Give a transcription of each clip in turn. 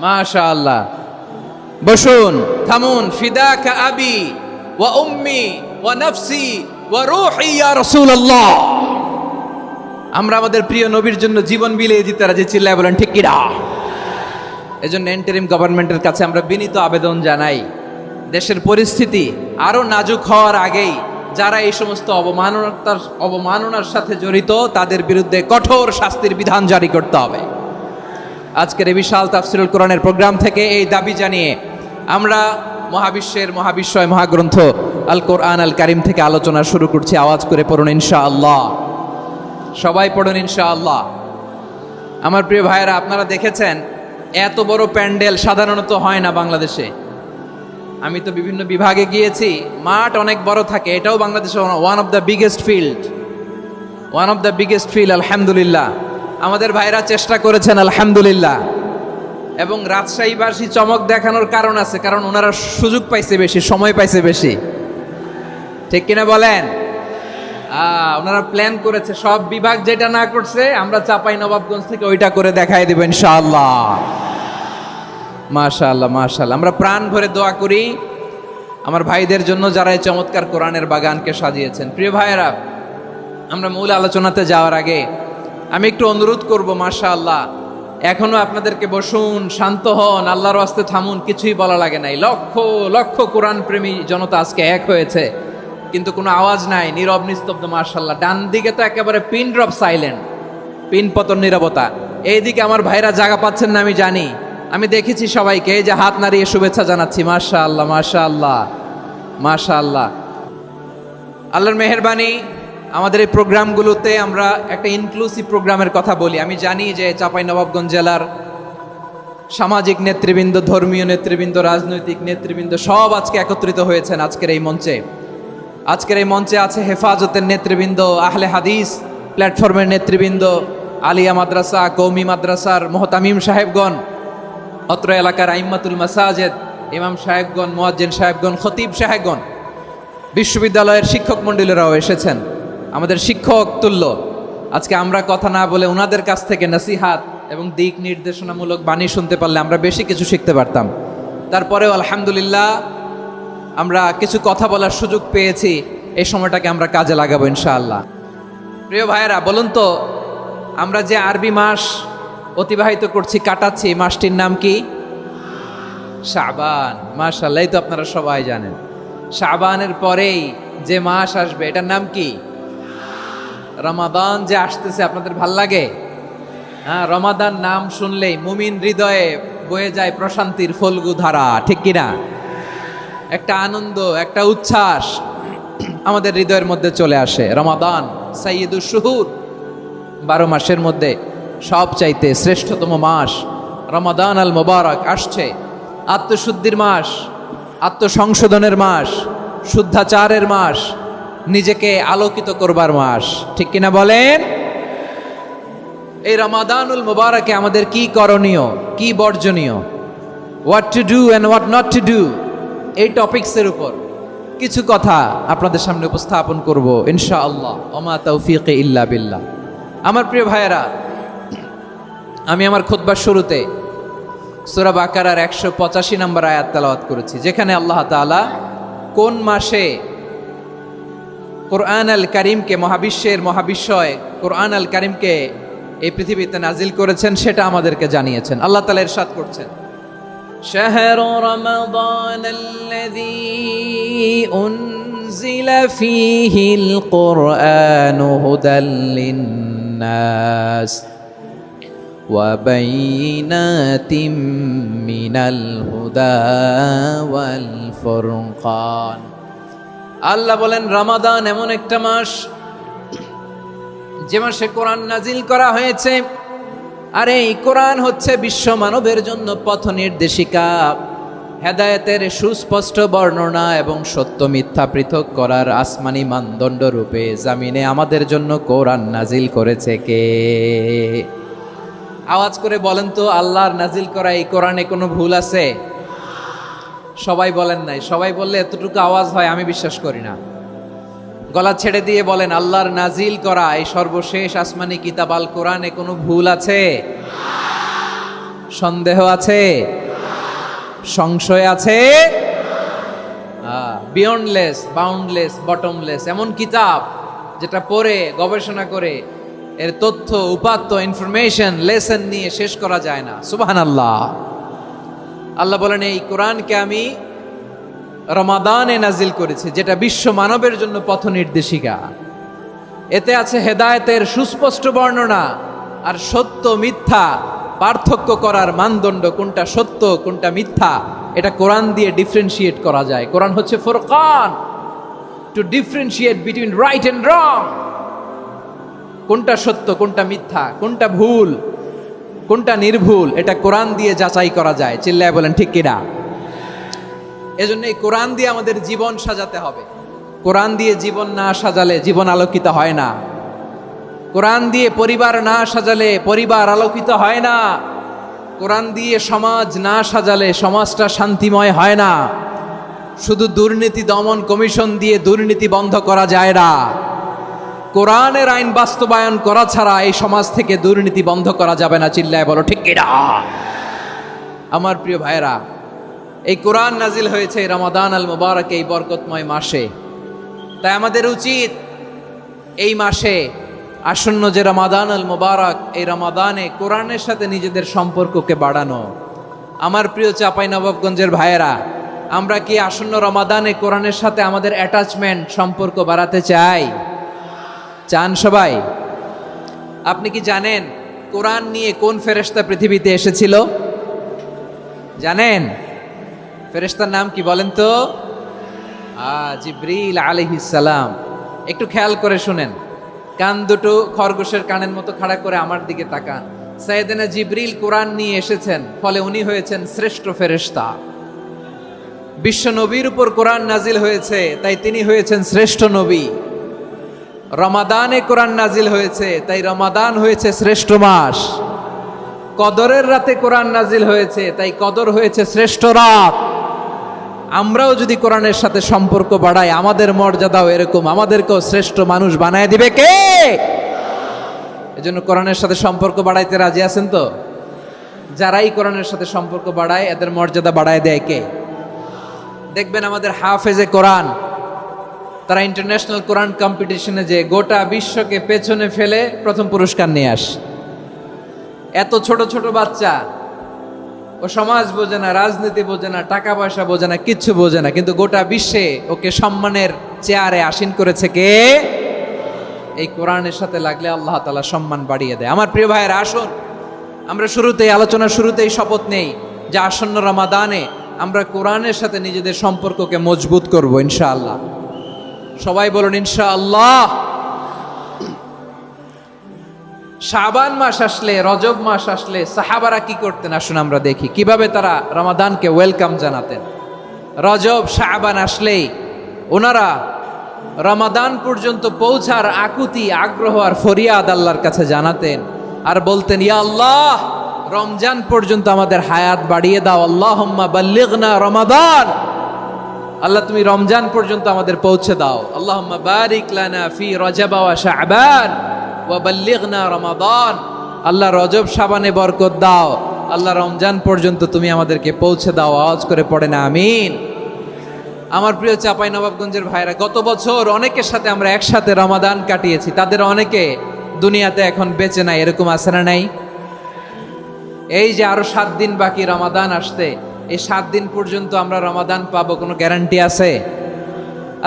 মাশাআল্লাহ, বসুন, থামুন। ফিদাকা আবি ওয়া উম্মি ওয়া নাফসি ওয়া রূহি ইয়া রাসূলুল্লাহ। আমরা আমাদের প্রিয় নবীর জন্য জীবন বিলিয়ে দিতে রাজি, চিল্লায় বলেন ঠিক কিনা? এজন্য ইন্টারিম গভর্নমেন্টের কাছে আমরা বিনীত আবেদন জানাই, দেশের পরিস্থিতি আরো নাজুক হওয়ার আগেই যারা এই সমস্ত অবমাননার সাথে জড়িত তাদের বিরুদ্ধে কঠোর শাস্তির বিধান জারি করতে হবে। আজকের এই বিশাল তাফসিরুল কোরআনের প্রোগ্রাম থেকে এই দাবি জানিয়ে আমরা মহাবিশ্বের মহাবিশ্বয় মহাগ্রন্থ আল কোরআন আল কারিম থেকে আলোচনা শুরু করছি। আওয়াজ করে পড়ুন ইনশাআল্লাহ। সবাই পড়ুন ইনশাআল্লাহ। আমার প্রিয় ভাইয়েরা, আপনারা দেখেছেন এত বড় প্যান্ডেল সাধারণত হয় না বাংলাদেশে। আমি তো বিভিন্ন বিভাগে গিয়েছি, মাঠ অনেক বড় থাকে। এটাও বাংলাদেশে one of the biggest field. আলহামদুলিল্লাহ, আমাদের ভাইরা চেষ্টা করেছেন আলহামদুলিল্লাহ। এবং রাজশাহীবাসী চমক দেখানোর কারণ আছে, কারণ ওনারা সুযোগ পাইছে বেশি, সময় পাইছে বেশি, ঠিক কিনা বলেন? ওনারা প্ল্যান করেছে, সব বিভাগ যেটা না করছে আমরা চাপাই নবাবগঞ্জ থেকে ওইটা করে দেখাই দেব ইনশাআল্লাহ। মাশাআল্লাহ মাশাআল্লাহ। আমরা প্রাণ ভরে দোয়া করি আমার ভাইদের জন্য যারা এই চমৎকার কোরআনের বাগানকে সাজিয়েছেন। প্রিয় ভাইয়েরা, আমরা মূল আলোচনাতে যাওয়ার আগে আমি একটু অনুরোধ করব, মাশাআল্লাহ, এখনো আপনাদেরকে বসুন, শান্ত হন, আল্লাহর ওয়াস্তে থামুন, কিছুই বলা লাগে নাই। লক্ষ লক্ষ কোরআন প্রেমী জনতা আজকে এক হয়েছে, কিন্তু কোনো আওয়াজ নাই, নীরব নিস্তব্ধ। মাশাআল্লাহ, ডান দিকে তো একেবারে পিন ড্রপ সাইলেন্ট, পিন পতন নীরবতা। এইদিকে আমার ভাইরা জায়গা পাচ্ছেন না আমি জানি, আমি দেখেছি সবাইকে, এই যে হাত নাড়িয়ে শুভেচ্ছা জানাচ্ছি। মাশাআল্লাহ মাশাআল্লাহ মাশাআল্লাহ। আল্লাহর মেহেরবানি, আমাদের এই প্রোগ্রামগুলোতে আমরা একটা ইনক্লুসিভ প্রোগ্রামের কথা বলি। আমি জানি যে চাঁপাইনবাবগঞ্জ জেলার সামাজিক নেতৃবৃন্দ, ধর্মীয় নেতৃবৃন্দ, রাজনৈতিক নেতৃবৃন্দ সব আজকে একত্রিত হয়েছেন আজকের এই মঞ্চে। আজকের এই মঞ্চে আছে হেফাজতের নেতৃবৃন্দ, আহলে হাদিস প্ল্যাটফর্মের নেতৃবৃন্দ, আলিয়া মাদ্রাসা, কৌমি মাদ্রাসার মোহতামিম সাহেবগণ, অত্র এলাকার আইম্মাতুল মাসাজিদ, ইমাম সাহেবগণ, মুয়াজ্জিন সাহেবগণ, খতিব সাহেবগণ, বিশ্ববিদ্যালয়ের শিক্ষক মণ্ডলীরাও এসেছেন, আমাদের শিক্ষক তুল্য। আজকে আমরা কথা না বলে ওনাদের কাছ থেকে নসিহাত এবং দিক নির্দেশনামূলক বাণী শুনতে পারলে আমরা বেশি কিছু শিখতে পারতাম। তারপরেও আলহামদুলিল্লাহ আমরা কিছু কথা বলার সুযোগ পেয়েছি, এই সময়টাকে আমরা কাজে লাগাবো ইনশাআল্লাহ। প্রিয় ভাইয়েরা, বলুন তো, আমরা যে আরবি মাস অতিবাহিত করছি, কাটাচ্ছি, মাসটির নাম কি? শাবান। মাশাআল্লাহ, এই তো আপনারা সবাই জানেন। শাবানের পরেই যে মাস আসবে এটার নাম কি? রমাদান। যে আসতেছে, আপনাদের ভাল লাগে? হ্যাঁ, রমাদান নাম শুনলেই মুমিন হৃদয়ে বয়ে যায় প্রশান্তির ফল্গু ধারা, ঠিক কিনা? একটা আনন্দ, একটা উচ্ছ্বাস আমাদের হৃদয়ের মধ্যে চলে আসে। রমাদান সাইয়্যিদুশ শুহুর, 12 মাসের মধ্যে সবচাইতে শ্রেষ্ঠতম মাস রমাদান আল মুবারক আসছে। আত্মশুদ্ধির মাস, আত্মসংশোধনের মাস, শুদ্ধাচারের মাস, নিজেকে আলোকিত করবার মাস, ঠিক কিনা বলেন? এই রমাদানুল মুবারকে আমাদের কি করণীয়, কি বর্জনীয়, what to do and what not to do, এই টপিকসের উপর কিছু কথা আপনাদের সামনে উপস্থাপন করব ইনশাআল্লাহ। ওমা তাওফীকি ইল্লা বিল্লাহ। আমার প্রিয় ভাইয়েরা, আমি আমার খুতবার শুরুতে সূরা বাকারার 185 নম্বর আয়াত তেলাওয়াত করেছি, যেখানে আল্লাহ তাআলা কোন মাসে কোরআন আল কারিমকে, মহাবিশ্বের মহাবিশ্বয় কোরআন আল কারিমকে এই পৃথিবীতে নাজিল করেছেন সেটা আমাদেরকে জানিয়েছেন। আল্লাহ তাআলা ইরশাদ করছেন, শাহরু রমাদানাল্লাযী উনজিলা ফীহিল কুরআনু হুদাল লিন্নাস ওয়া বাইনাতিম মিনাল হুদা ওয়াল ফুরকান। আল্লাহ বলেন, রমাদান এমন একটা মাস যে মাসে কোরআন নাজিল করা হয়েছে। আর এই কোরআন হচ্ছে বিশ্ব মানবের জন্য পথ নির্দেশিকা, হেদায়েতের সুস্পষ্ট বর্ণনা এবং সত্য মিথ্যা পৃথক করার আসমানি মানদণ্ড রূপে জামিনে আমাদের জন্য কোরআন নাজিল করেছে কে? আওয়াজ করে বলেন তো, আল্লাহর নাজিল করা এই কোরআনে কোনো ভুল আছে? সবাই বলেন নাই। সবাই বললে এতটুকু আওয়াজ হয় আমি বিশ্বাস করি না। গলা ছেড়ে দিয়ে বলেন, আল্লাহর নাজিল করা এই সর্বশেষ আসমানি কিতাব আল কোরআনে কোনো ভুল আছে? সন্দেহ আছে? সংশয় আছে? বিয়ন্ডলেস, বাউন্ডলেস, বটমলেস এমন কিতাব যেটা পড়ে গবেষণা করে এর তথ্য, উপাত্ত, ইনফরমেশন, লেসন নিয়ে শেষ করা যায় না। সুবহানাল্লাহ। আল্লাহ বলেন, এই কোরআনকে আমি রমাদানে নাজিল করেছি, যেটা বিশ্ব মানবের জন্য পথ নির্দেশিকা। এতে আছে হেদায়েতের সুস্পষ্ট বর্ণনা, আর সত্য মিথ্যা পার্থক্য করার মানদণ্ড, কোনটা সত্য কোনটা মিথ্যা, এটা কোরআন দিয়ে ডিফারেন্সিয়েট করা যায়। কোরআন হচ্ছে ফুরকান, to differentiate between right and wrong. কোনটা সত্য, কোনটা মিথ্যা, কোনটা ভুল, কোনটা নির্ভুল, এটা কোরআন দিয়ে যাচাই করা যায়। চিল্লায় বলেন ঠিক কিনা? এজন্য এই কোরআন দিয়ে আমাদের জীবন সাজাতে হবে। কোরআন দিয়ে জীবন না সাজালে জীবন আলোকিত হয় না। কোরআন দিয়ে পরিবার না সাজালে পরিবার আলোকিত হয় না। কোরআন দিয়ে সমাজ না সাজালে সমাজটা শান্তিময় হয় না। শুধু দুর্নীতি দমন কমিশন দিয়ে দুর্নীতি বন্ধ করা যায় না। কোরআনের আইন বাস্তবায়ন করা ছাড়া এই সমাজ থেকে দুর্নীতি বন্ধ করা যাবে না। চিল্লায় বলো ঠিক কিনা? আমার প্রিয় ভাইরা, এই কোরআন নাজিল হয়েছে রমাদান আল মুবারক, এই বরকতময় মাসে। তাই আমাদের উচিত এই মাসে আসন্ন যে রমাদান আল মুবারক, এই রমাদানে কোরআনের সাথে নিজেদের সম্পর্ককে বাড়ানো। আমার প্রিয় চাঁপাইনবাবগঞ্জের ভাইয়েরা, আমরা কি আসন্ন রমাদানে কোরআনের সাথে আমাদের অ্যাটাচমেন্ট, সম্পর্ক বাড়াতে চাই? চান সবাই? আপনি কি জানেন কোরআন নিয়ে কোন ফেরেশতা পৃথিবীতে এসেছিল? জানেন? ফেরেশতার নাম কি বলেন তো? জিবরিল আলাইহিস সালাম। একটু খেয়াল করে শুনেন, কান দুটো খরগোশের কানের মতো খাড়া করে আমার দিকে তাকান। সাইয়েদনা জিবরিল কোরআন নিয়ে এসেছেন, ফলে উনি হয়েছেন শ্রেষ্ঠ ফেরেশতা। বিশ্ব নবীর উপর কোরআন নাজিল হয়েছে, তাই তিনি হয়েছেন শ্রেষ্ঠ নবী। রমাদানে কোরআন নাজিল হয়েছে, তাই রমাদান হয়েছে শ্রেষ্ঠ মাস। কদরের রাতে কোরআন নাজিল হয়েছে, তাই কদর হয়েছে শ্রেষ্ঠ রাত। আমরাও যদি কোরআনের সাথে সম্পর্ক বাড়াই, আমাদের মর্যাদাও এরকম, আমাদেরকেও শ্রেষ্ঠ মানুষ বানায় দিবে কে? এজন্য কোরআনের সাথে সম্পর্ক বাড়াইতে রাজি আছেন তো? যারাই কোরআনের সাথে সম্পর্ক বাড়ায়, এদের মর্যাদা বাড়ায় দেয় কে? দেখবেন আমাদের হাফেজে কোরআন, তারা ইন্টারন্যাশনাল কোরআন কম্পিটিশনে যে গোটা বিশ্বকে পেছনে ফেলে প্রথম পুরস্কার নিয়ে আসে। এত ছোট ছোট বাচ্চা, ও সমাজ বোঝে না, রাজনীতি বোঝে না, টাকা পয়সা বোঝে না, কিচ্ছু বোঝে না, কিন্তু গোটা বিশ্বে ওকে সম্মানের চেয়ারে আসীন করেছে কে? এই কোরআনের সাথে লাগলে আল্লাহ তাআলা সম্মান বাড়িয়ে দেয়। আমার প্রিয় ভাইয়েরা, আসুন আমরা শুরুতেই, আলোচনার শুরুতেই শপথ নেই যে আসন্ন রমাদানে আমরা কোরআনের সাথে নিজেদের সম্পর্ককে মজবুত করব ইনশাআল্লাহ। সবাই বলুন ইনশাআল্লাহ। শাবান মাস আসলে, রজব মাস আসলে সাহাবারা কি করতেন? আসুন আমরা দেখি কিভাবে তারা রমাদানকে ওয়েলকাম জানাতেন। রজব শাবান আসলেই ওনারা রমাদান পর্যন্ত পৌঁছার আকুতি, আগ্রহ আর ফরিয়াদ আল্লাহর কাছে জানাতেন, আর বলতেন, ইয়া আল্লাহ, রমজান পর্যন্ত আমাদের হায়াত বাড়িয়ে দাও। আল্লাহুম্মা বাল্লিগনা রমাদান, আল্লাহ তুমি রমজান পর্যন্ত আমাদের পৌঁছে দাও। আল্লাহুম্মা বারিক লানা ফি রজব ওয়া শাবান ওয়া বাল্লিগনা রমাদান, আল্লাহ রজব শাবানে বরকত দাও, আল্লাহ রমজান পর্যন্ত তুমি আমাদেরকে পৌঁছে দাও। আওয়াজ করে পড়ে না আমিন। আমার প্রিয় চাঁপাইনবাবগঞ্জের ভাইরা, গত বছর অনেকের সাথে আমরা একসাথে রমাদান কাটিয়েছি, তাদের অনেকে দুনিয়াতে এখন বেঁচে নাই, এরকম আছে না নাই? এই যে আরো 7 দিন বাকি রমাদান আসতে, এই 7 দিন পর্যন্ত আমরা রমাদান পাবো, কোনো গ্যারান্টি আছে?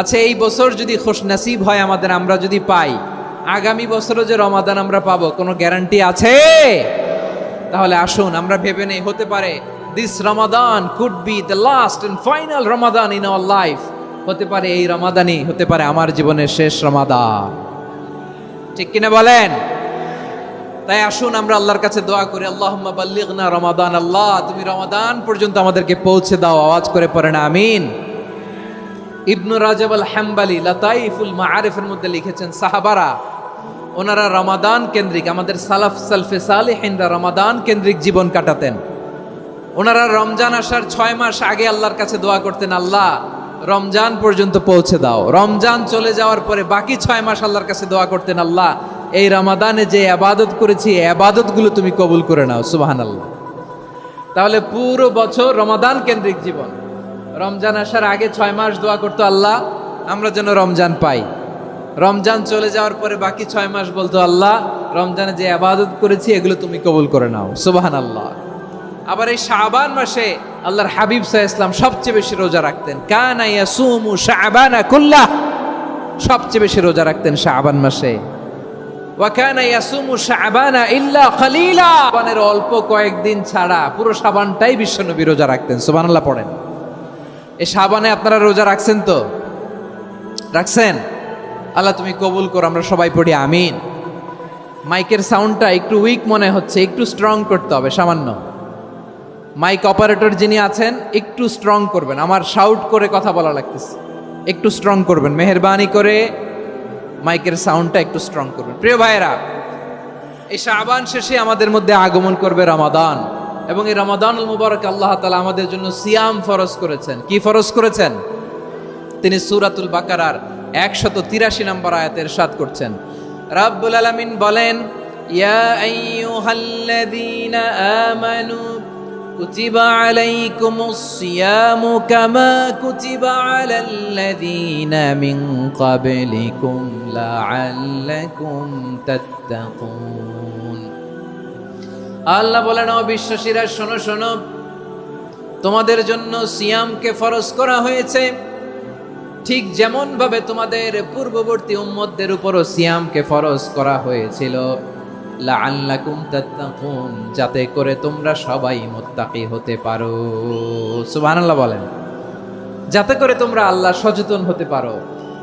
আচ্ছা, এই বছর যদি খুশনসিব হয় আমাদের, আমরা যদি পাই, আগামী বছরও যে রমাদান আমরা পাবো, কোনো গ্যারান্টি আছে? তাহলে আসুন আমরা ভেবে নেই, হতে পারে this Ramadan could be the last and final Ramadan in our life. হতে পারে এই রমাদানই হতে পারে আমার জীবনের শেষ রমাদান। ঠিক কিনা বলেন? তাই আসুন আমরা আল্লাহর কাছে দোয়া করি, আল্লাহুম্মা বাল্লিগনা রমাদান, আল্লাহ তুমি রমাদান পর্যন্ত আমাদেরকে পৌঁছে দাও। আওয়াজ করে পড়েন আমিন। ইবনু রাজব আল হাম্বালি লাতাইফুল মাআরিফের মধ্যে লিখেছেন, সাহাবারা ওনারা রমাদান কেন্দ্রিক, আমাদের সালাফ সালফে সালেহিনরা রমাদান কেন্দ্রিক জীবন কাটাতেন। ওনারা রমজান আসার 6 মাস আগে আল্লাহর কাছে দোয়া করতেন, আল্লাহ রমজান পর্যন্ত পৌঁছে দাও। রমজান চলে যাওয়ার পরে বাকি 6 মাস আল্লাহর কাছে দোয়া করতেন, আল্লাহ এই রমাদানে যে ইবাদত করেছি, এই ইবাদতগুলো তুমি কবুল করে নাও। সুবহানাল্লাহ। তাহলে পুরো বছর রমাদান কেন্দ্রিক জীবন। রমজান আসার আগে 6 মাস দোয়া করতো, আল্লাহ আমরা যেন রমজান পাই। রমজান চলে যাওয়ার পরে বাকি 6 মাস বলতো, আল্লাহ রমজানে যে ইবাদত করেছি এগুলো তুমি কবুল করে নাও। সুবহানাল্লাহ। আবার এই শাবান মাসে আল্লাহর হাবিব সাল্লাল্লাহু আলাইহি ওয়াসাল্লাম সবচেয়ে বেশি রোজা রাখতেন। কানা ইয়াসুমু শাবানা কুল্লাহ, সবচেয়ে বেশি রোজা রাখতেন শাবান মাসে। ওয়া কানা ইয়াসুমু শাবানা ইল্লা কলিলা, শাবানের অল্প কয়েকদিন ছাড়া পুরো শাবানটাই বিশ্বনবী রোজা রাখতেন। সুবহানাল্লাহ পড়েন। এই শাবানে আপনারা রোজা রাখছেন তো? রাখছেন? আল্লাহ তুমি কবুল করো, আমরা সবাই পড়ি আমিন। মাইকের সাউন্ডটা একটু উইক মনে হচ্ছে, একটু স্ট্রং করতে হবে সামান্য। মাইক অপারেটর যিনি আছেন একটু স্ট্রং করবেন, আমার শাউট করে কথা বলা লাগতেছে, একটু স্ট্রং করবেন মেহেরবানি করে, মাইকের সাউন্ডটা একটু স্ট্রং করবেন। প্রিয় ভাইয়েরা, এই শাবান শেষে আমাদের মধ্যে আগমন করবে রমাদান, এবং এই রমাদানুল মুবারক আল্লাহ তাআলা আমাদের জন্য সিয়াম ফরজ করেছেন। কি ফরজ করেছেন? তিনি সূরাতুল বাকারার 183 নম্বর আয়াতে ইরশাদ করছেন, রাব্বুল আলামিন বলেন, ইয়া আইয়ুহাল্লাযীনা আমানু কুতিবা আলাইকুমুস সিয়ামু কামা কুতিবা আলাল্লাযীনা মিন ক্বাবলিকুম লাআল্লাকুম তাত্তাকুন। আল্লাহ বলেন, ও বিশ্বাসীরা শোনো শোনো, তোমাদের জন্য সিয়ামকে ফরজ করা হয়েছে, ঠিক যেমন ভাবে তোমাদের পূর্ববর্তী উম্মতদের উপরও সিয়ামকে ফরজ করা হয়েছিল, লাআল্লাকুম তাত্তাকুন, যাতে করে তোমরা সবাই মুত্তাকি হতে পারো। সুবহানাল্লাহ বলেন, যাতে করে তোমরা আল্লাহ সচেতন হতে পারো।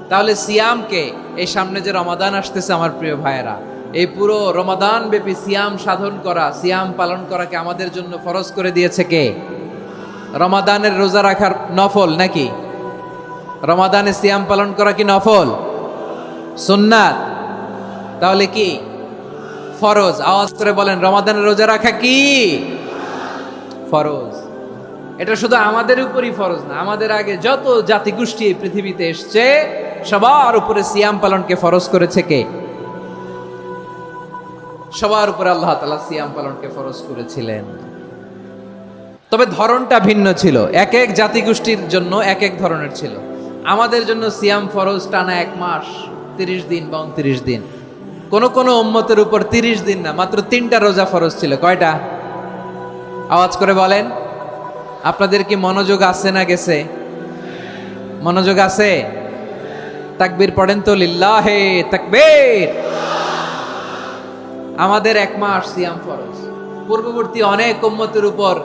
তাহলে সিয়ামকে, এই সামনে যে রমাদান আসতেছে আমার প্রিয় ভাইয়েরা, এই পুরো রমাদান ব্যাপী সিয়াম সাধন করা, সিয়াম পালন করাকে আমাদের জন্য ফরজ করে দিয়েছে কে? রমাদানের রোজা রাখার নফল নাকি? রমাদানে সিয়াম পালন করা কি নফল? সুন্নাত। তাহলে কি ফরজ? আওয়াজ করে বলেন, রমাদানের রোজা রাখা কি ফরজ? এটা শুধু আমাদের উপরই ফরজ না, আমাদের আগে যত জাতিগোষ্ঠী এই পৃথিবীতে এসছে সবার উপরে সিয়াম পালনকে ফরজ করেছে কে? সবার উপরে আল্লাহ তাআলা সিয়াম পালনকে ফরজ করেছিলেন। তবে ধরনটা ভিন্ন ছিল, এক এক জাতিগোষ্ঠীর জন্য এক এক ধরনের ছিল। আমাদের জন্য সিয়াম ফরজ টানা 1 মাস 30 দিন বা 29 দিন। কোন কোন উম্মতের উপর 30 দিন না, মাত্র 3টা রোজা ফরজ ছিল। কয়টা? আওয়াজ করে বলেন। আপনাদের কি মনোযোগ আছে না গেছে? মনোযোগ আছে? তাকবীর পড়েন তো, লিল্লাহে তাকবীর। আমাদের 1 মাস সিয়াম ফরজ। পূর্ববর্তী অনেক উম্মতের উপর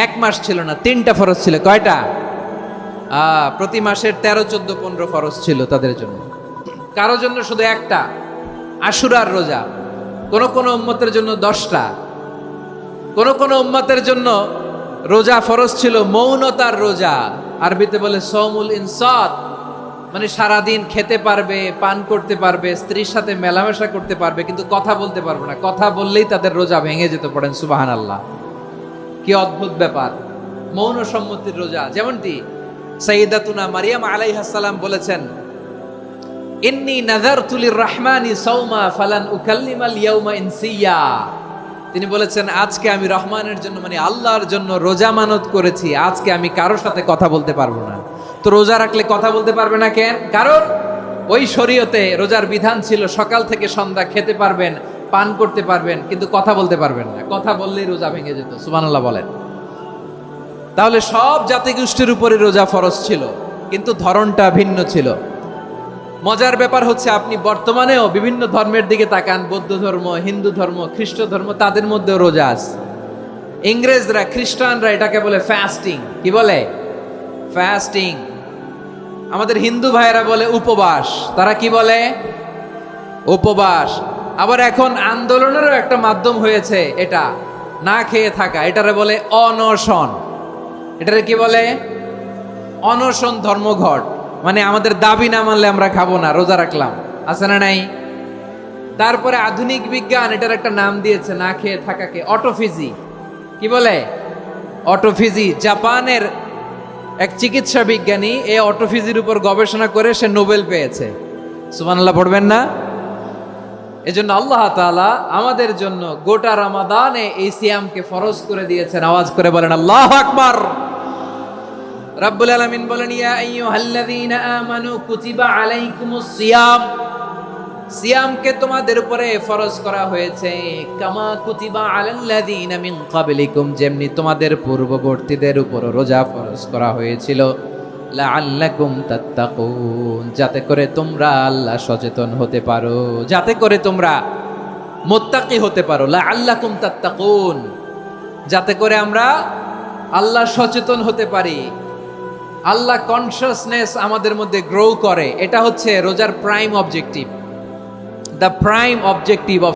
1 মাস ছিল না, 3টা ফরজ ছিল। কয়টা? প্রতি মাসের 13, 14, 15 ফরজ ছিল তাদের জন্য। কারো জন্য শুধু একটা, আশুরার রোজা। কোন কোন উম্মতের জন্য 10টা। কোন কোন উম্মতের জন্য রোজা ফরজ ছিল মৌনতার রোজা, আরবিতে বলে সৌমুল ইনসাত, মানে সারাদিন খেতে পারবে, পান করতে পারবে, স্ত্রীর সাথে মেলামেশা করতে পারবে, কিন্তু কথা বলতে পারবে না। কথা বললেই তাদের রোজা ভেঙে যেত। পড়েন সুবহানাল্লাহ। কি অদ্ভুত ব্যাপার! মৌন সম্মতির রোজা। যেমনটি সাইয়্যিদাতুনা মারিয়াম আলাইহিস সালাম বলেছেন, ইন্নী নাযারতু লির-রাহমানি সাওমা ফালান উকাল্লিমাল ইয়াওমা ইনসিয়া। তিনি বলেছেন, আজকে আমি রহমানের জন্য, মানে আল্লাহর জন্য রোজা মানত করেছি, আজকে আমি কারোর সাথে কথা বলতে পারবো না। তো রোজা রাখলে কথা বলতে পারবে না কেন? কারণ ওই শরীয়তে রোজার বিধান ছিল সকাল থেকে সন্ধ্যা খেতে পারবেন, পান করতে পারবেন, কিন্তু কথা বলতে পারবেন না। কথা বললেই রোজা ভেঙে যেত। সুবহানাল্লাহ বলেন। তাহলে সব জাতিগোষ্ঠীর উপরে রোজা ফরজ ছিল, কিন্তু ধরনটা ভিন্ন ছিল। মজার ব্যাপার হচ্ছে, আপনি বর্তমানেও বিভিন্ন ধর্মের দিকে তাকান, বৌদ্ধ ধর্ম, হিন্দু ধর্ম, খ্রিস্ট ধর্ম, তাদের মধ্যেও রোজা আছে। ইংরেজরা, খ্রিস্টানরা এটাকে বলে ফাস্টিং। কি বলে? ফাস্টিং। আমাদের হিন্দু ভাইয়েরা বলে উপবাস। তারা কি বলে? উপবাস। আবার এখন আন্দোলনেরও একটা মাধ্যম হয়েছে এটা, না খেয়ে থাকা। এটারে বলে অনশন। এটারে কি বলে? অনশন ধর্মঘট। মানে আমাদের দাবি না মানলে আমরা খাবো না, রোজা রাখলাম। আছে না নাই? তারপরে আধুনিক বিজ্ঞান এটার একটা নাম দিয়েছে না খেয়ে থাকাকে, অটোফিজি। কি বলে? অটোফিজি। জাপানের এক চিকিৎসা বিজ্ঞানী এই অটোফিজির উপর গবেষণা করে সে নোবেল পেয়েছে। সুবহানাল্লাহ পড়বেন না? এজন্য আল্লাহ তাআলা আমাদের জন্য গোটা রমাদানে এই সিয়ামকে ফরজ করে দিয়েছেন। আওয়াজ করে বলেন আল্লাহু আকবার। রাব্বুল আলামিন বলেন, ইয়া আইয়ুহাল্লাযীনা আমানু কুতিবা আলাইকুমুস সিয়াম, সিয়ামকে তোমাদের উপরে ফরজ করা হয়েছে কামা কুতিবা আলাল্লাযীনা মিন ক্বাবলিকুম, যেমনি তোমাদের পূর্ববর্তীদের উপর রোজা ফরজ করা হয়েছিল, লাআল্লাকুম তাত্তাকুন, যাতে করে তোমরা আল্লাহ সচেতন হতে পারো, যাতে করে তোমরা মুত্তাকি হতে পারো। লাআল্লাকুম তাত্তাকুন, যাতে করে আমরা আল্লাহ সচেতন হতে পারি, আল্লাহ কনসিয়াসনেস আমাদের মধ্যে গ্রো করে। এটা হচ্ছে রোজার prime objective, the prime objective of